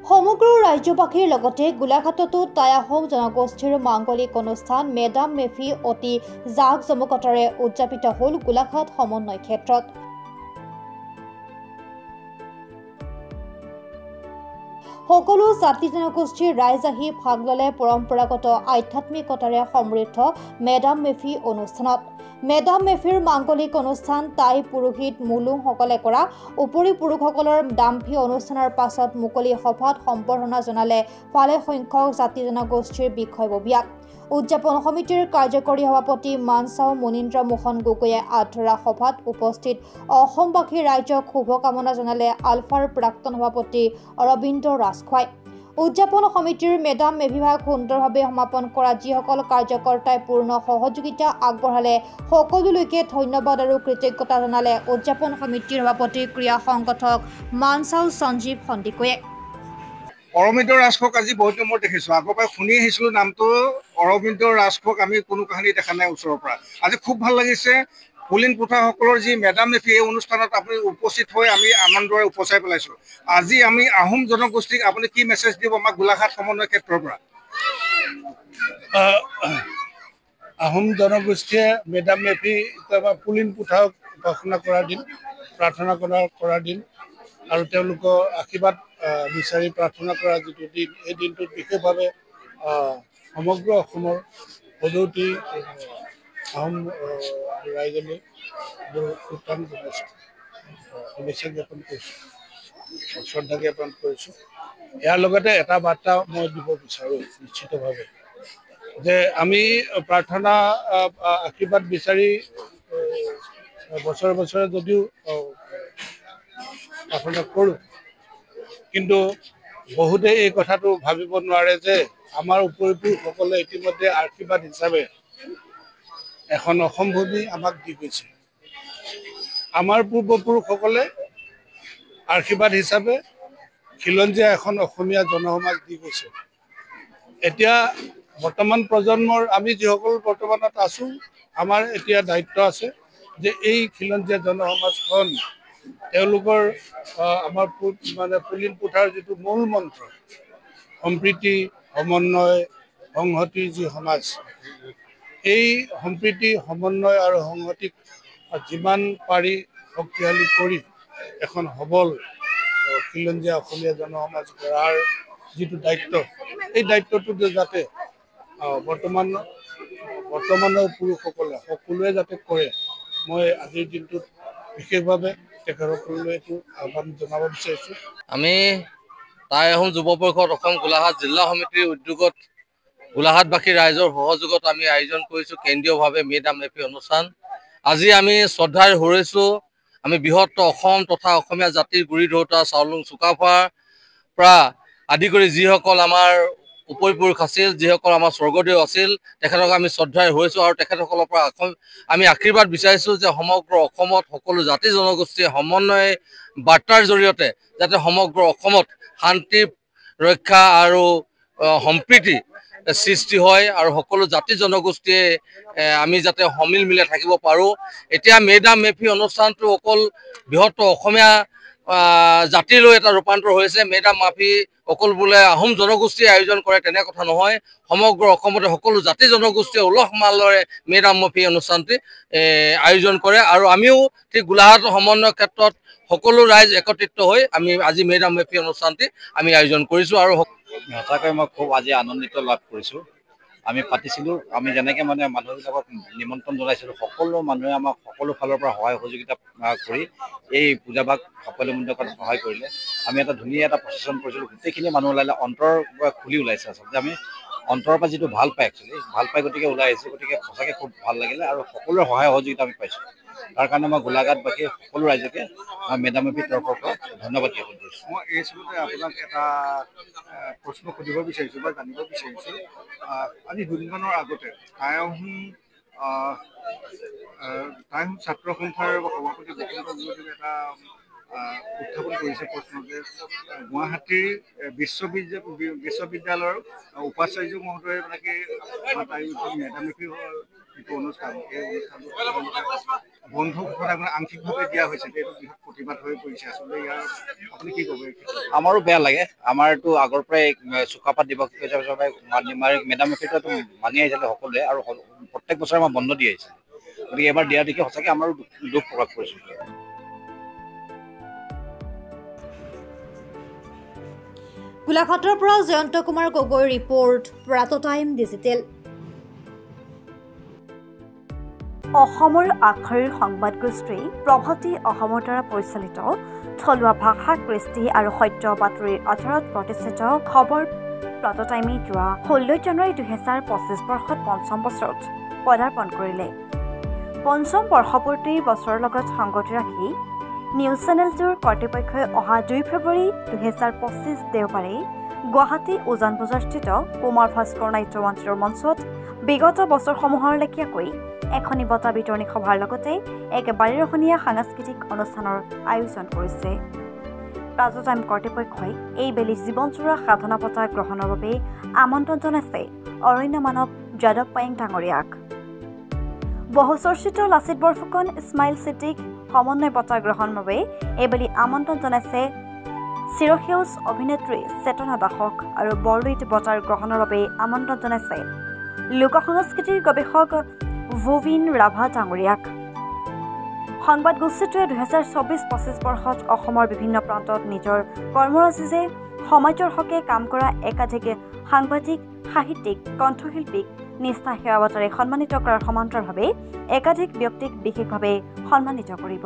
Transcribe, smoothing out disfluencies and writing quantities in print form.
সমগ্ৰ ৰাজ্যবাসীৰ লগতে গোলাঘাটতো টাই আহোম জনগোষ্ঠীৰ মাংগলিক অনুষ্ঠান মেডাম মেফি অতি জাক-জমকতাৰে উদযাপিত হ'ল গোলাঘাট সমন্বয় ক্ষেত্ৰত। সকলো জাতি জনগোষ্ঠীৰ ৰাইজ আহি ভাগ ল'লে পৰম্পৰাগত আধ্যাত্মিকতাৰে সমৃদ্ধ মেডাম মেফি অনুষ্ঠানত। মেডাম মেফিৰ মাংগলিক অনুষ্ঠান টাই পুৰোহিত মুলুংসকলে কৰা উপৰি পুৰুষসকলৰ দাম্ভি অনুষ্ঠানৰ পাছত মুকলি সভাত সম্বৰ্ধনা জনালে ভালে সংখ্যক জাতি জনগোষ্ঠীৰ বিষয়ববীয়াক। উদযাপন সমিতিৰ কাৰ্যকৰী সভাপতি মানচাও মুনীন্দ্ৰ মোহন গগৈয়ে আধৰা সভাত উপস্থিত অসমবাসী ৰাইজক শুভকামনা জনালে আলফাৰ প্ৰাক্তন সভাপতি অৰবিন্দ ৰাজখোৱাই। উদযাপন সমিতিৰ মেডাম মেফিভাগ সুন্দৰভাৱে সমাপন কৰা যিসকল কাৰ্যকৰ্তাই পূৰ্ণ সহযোগিতা আগবঢ়ালে সকলোলৈকে ধন্যবাদ আৰু কৃতজ্ঞতা জনালে উদযাপন সমিতিৰ সভাপতি ক্ৰীড়া সংগঠক মানচাও সঞ্জীৱ সন্দিকৈয়ে। অৰবিন্দ ৰাজখোৱাক আজি বহুত দিন মই দেখিছোঁ, আগৰ পৰাই শুনি আহিছিলোঁ নামটো। অৰবিন্দ ৰাজখোৱাক আমি কোনো কাহিনী দেখা নাই ওচৰৰ পৰা। আজি খুব ভাল লাগিছে। পুলিন পুঠাসকলৰ যি মেডাম মেফি এই অনুষ্ঠানত আপুনি উপস্থিত হৈ আমি আনন্দৰে উপচাই পেলাইছোঁ। আজি আমি আহোম জনগোষ্ঠীক আপুনি কি মেছেজ দিব আমাক গোলাঘাট সমন্বয় ক্ষেত্ৰৰ পৰা? আহোম জনগোষ্ঠীয়ে মেডাম মেফি পুলিন পুঠাক উপাসনা কৰাৰ দিন, প্ৰাৰ্থনা কৰাৰ দিন আৰু তেওঁলোকৰ আশীৰ্বাদ বিচাৰি প্ৰাৰ্থনা কৰা যিটো দিন, এই দিনটোত বিশেষভাৱে সমগ্ৰ অসমৰ সদৌতি আহোম ৰাইজলৈ উত্থান জনাইছোঁ, শুভেচ্ছা জ্ঞাপন কৰিছোঁ, শ্ৰদ্ধা জ্ঞাপন কৰিছোঁ। ইয়াৰ লগতে এটা বাৰ্তা মই দিব বিচাৰোঁ নিশ্চিতভাৱে যে আমি প্ৰাৰ্থনা আশীৰ্বাদ বিচাৰি বছৰে বছৰে যদিও প্ৰাৰ্থনা কৰোঁ, কিন্তু বহুতে এই কথাটো ভাবিব নোৱাৰে যে আমাৰ উপৰিপুৰুষসকলে ইতিমধ্যে আশীৰ্বাদ হিচাপে এখন অসম ভূমি আমাক দি গৈছে। আমাৰ পূৰ্বপুৰুষসকলে আশীৰ্বাদ হিচাপে খিলঞ্জীয়া এখন অসমীয়া জনসমাজ দি গৈছে। এতিয়া বৰ্তমান প্ৰজন্মৰ আমি যিসকল বৰ্তমানত আছোঁ, আমাৰ এতিয়া দায়িত্ব আছে যে এই খিলঞ্জীয়া জনসমাজখন তেওঁলোকৰ আমাৰ পুলিন পুঠাৰ যিটো মূল মন্ত্ৰ সম্প্ৰীতি, সমন্বয়, সংহতিৰ যি সমাজ, এই সম্প্ৰীতি, সমন্বয় আৰু সংহতিক যিমান পাৰি শক্তিশালী কৰি এখন সবল খিলঞ্জীয়া অসমীয়া জনসমাজ গঢ়াৰ যিটো দায়িত্ব, এই দায়িত্বটো যাতে বৰ্তমানৰ পুৰুষসকলে সকলোৱে যাতে কৰে, মই আজিৰ দিনটোত বিশেষভাৱে তেখেতসকললৈ এইটো আহ্বান জনাব বিচাৰিছোঁ। আমি টাই আহোম যুৱ পৰিষদ অসম গোলাঘাট জিলা সমিতিৰ উদ্যোগত গোলাঘাটবাসী ৰাইজৰ সহযোগত আমি আয়োজন কৰিছোঁ কেন্দ্ৰীয়ভাৱে মেডাম মেফি অনুষ্ঠান। আজি আমি শ্ৰদ্ধাৰে সুৰেছোঁ আমি বৃহত্তৰ অসম তথা অসমীয়া জাতিৰ গুৰি ধৰোঁতা চাওলুং চুকাফাৰ পৰা আদি কৰি যিসকল আমাৰ উপৰিপুৰুষ আছিল, যিসকল আমাৰ স্বৰ্গদেউ আছিল, তেখেতক আমি শ্ৰদ্ধাৰে সুৰেছোঁ আৰু তেখেতসকলৰ পৰা আমি আশীৰ্বাদ বিচাৰিছোঁ যে সমগ্ৰ অসমত সকলো জাতি জনগোষ্ঠীয়ে সমন্বয় বাৰ্তাৰ জৰিয়তে যাতে সমগ্ৰ অসমত শান্তি ৰক্ষা আৰু সম্প্ৰীতি সৃষ্টি হয় আৰু সকলো জাতি জনগোষ্ঠীয়ে আমি যাতে সমিল মিলে থাকিব পাৰোঁ। এতিয়া মেডাম মেফি অনুষ্ঠানটো অকল বৃহত্তৰ অসমীয়া জাতিলৈ এটা ৰূপান্তৰ হৈছে। মেডাম মেফি অকল বোলে আহোম জনগোষ্ঠীয়ে আয়োজন কৰে তেনে কথা নহয়, সমগ্ৰ অসমতে সকলো জাতি জনগোষ্ঠীয়ে উলহ মালহেৰে মেডাম মেফি অনুষ্ঠানটি আয়োজন কৰে আৰু আমিও ঠিক গোলাঘাট সমন্বয় ক্ষেত্ৰত সকলো ৰাইজ একত্ৰিত হৈ আমি আজি মেডাম মেফি অনুষ্ঠানটি আমি আয়োজন কৰিছোঁ। আৰু সঁচাকৈ মই খুব আজি আনন্দিত লাভ কৰিছোঁ। আমি পাতিছিলোঁ, আমি যেনেকৈ মানুহবিলাকক নিমন্ত্ৰণ জনাইছিলোঁ, সকলো মানুহে আমাক সকলো ফালৰ পৰা সহায় সহযোগিতা কৰি এই পূজাভাগ সাফল্যমণ্ডিত কৰাত সহায় কৰিলে। আমি এটা ধুনীয়া এটা প্ৰচেছন কৰিছিলোঁ, গোটেইখিনি মানুহ ওলালে, অন্তৰৰ পৰা খুলি ওলাইছে। আচলতে আমি অন্তৰৰ পৰা যিটো ভাল পায় ভাল পাই গতিকে ওলাই আহিছোঁ, গতিকে সঁচাকৈ খুব ভাল লাগিলে আৰু সকলোৰে সহায় সহযোগিতা আমি পাইছোঁ। তাৰ কাৰণে মই গোলাঘাটবাসী সকলো ৰাইজকে মেডাম মেফিৰ তৰফৰ পৰা ধন্যবাদ জ্ঞাপন কৰিছোঁ। মই এই চলতে আপোনাক এটা প্ৰশ্ন সুধিব বিচাৰিছোঁ বা জানিব বিচাৰিছোঁ। আজি দুদিনমানৰ আগতে টাই আহোম ছাত্ৰ সন্থাৰ সভাপতি বসন্ত গগৈদেৱে এটা উত্থাপন কৰিছে প্ৰশ্ন যে গুৱাহাটীৰ বিশ্ববিদ্যালয়ৰ উপাচাৰ্য মহোদয়ে মেডাম মেফিৰ যিটো অনুষ্ঠান, এই অনুষ্ঠানটো বন্ধুক আংশিকভাৱে দিয়া হৈছে, এইটো বৃহৎ প্ৰতিবাদ হৈ পৰিছে। আচলতে ইয়াৰ আপুনি কি ক'ব? আমাৰো বেয়া লাগে। আমাৰতো আগৰ পৰাই চুকাফা দিৱস হিচাপে মেডাম মেফিটো মানি আহিছিলে সকলোৱে, আৰু প্ৰত্যেক বছৰে আমাৰ বন্ধ দি আহিছে। গতিকে এবাৰ দিয়া দেখি সঁচাকৈ আমাৰো দুখ প্ৰকাশ কৰিছোঁ। গোলাঘাটৰ পৰা Jayanta Kumar Gogoi report, Pratah time digital. অসমৰ আগশাৰীৰ সংবাদগোষ্ঠী প্ৰভাতী অসমৰ দ্বাৰা পৰিচালিত থলুৱা ভাষা, কৃষ্টি আৰু সত্য বাতৰিৰ আধাৰত প্ৰতিষ্ঠিত খবৰ প্ৰাতঃ টাইমে যোৱা 16 জানুৱাৰী 2025 বৰ্ষত পঞ্চম বছৰত পদাৰ্পণ কৰিলে। পঞ্চম বৰ্ষপূৰ্তিৰ বছৰৰ লগত সংগতি ৰাখি নিউজ চেনেলটোৰ কৰ্তৃপক্ষই অহা 2 ফেব্ৰুৱাৰী 2025 দেওবাৰে গুৱাহাটী উজান বজাৰস্থিত কুমাৰ ভাস্কৰ নাট্য মঞ্চৰ মঞ্চত বিগত বছৰসমূহৰ লেখীয়াকৈ এখনি বঁটা বিতৰণী সভাৰ লগতে এক বাৰিৰহণীয়া সাংস্কৃতিক অনুষ্ঠানৰ আয়োজন কৰিছে। প্ৰাতঃ টাইম কৰ্তৃপক্ষই এইবেলি জীৱনজোৰা সাধনা বঁটা গ্ৰহণৰ বাবে আমন্ত্ৰণ জনাইছে অৰণ্য মানৱ যাদৱ পায়েং ডাঙৰীয়াক। বহুচৰ্চিত লাচিত বৰফুকন, ইছমাইল ছিদ্দিক সমন্বয় বঁটা গ্ৰহণৰ বাবে এইবেলি আমন্ত্ৰণ জনাইছে চিৰসেউজ অভিনেত্ৰী চেতনা দাসক, আৰু বৰলুইত বঁটাৰ গ্ৰহণৰ বাবে আমন্ত্ৰণ জনাইছে লোক সংস্কৃতিৰ গৱেষক ভুবিন ৰাভা ডাঙৰীয়াক। সংবাদগোষ্ঠীটোৱে 2024-25 বৰ্ষত অসমৰ বিভিন্ন প্ৰান্তত নিজৰ কৰ্মৰাজিৰে সমাজৰ হকে কাম কৰা একাধিক সাংবাদিক, সাহিত্যিক, কণ্ঠশিল্পীক নিষ্ঠা সেৱা বঁটাৰে সন্মানিত কৰাৰ সমান্তৰালভাৱে একাধিক ব্যক্তিক বিশেষভাৱে সন্মানিত কৰিব।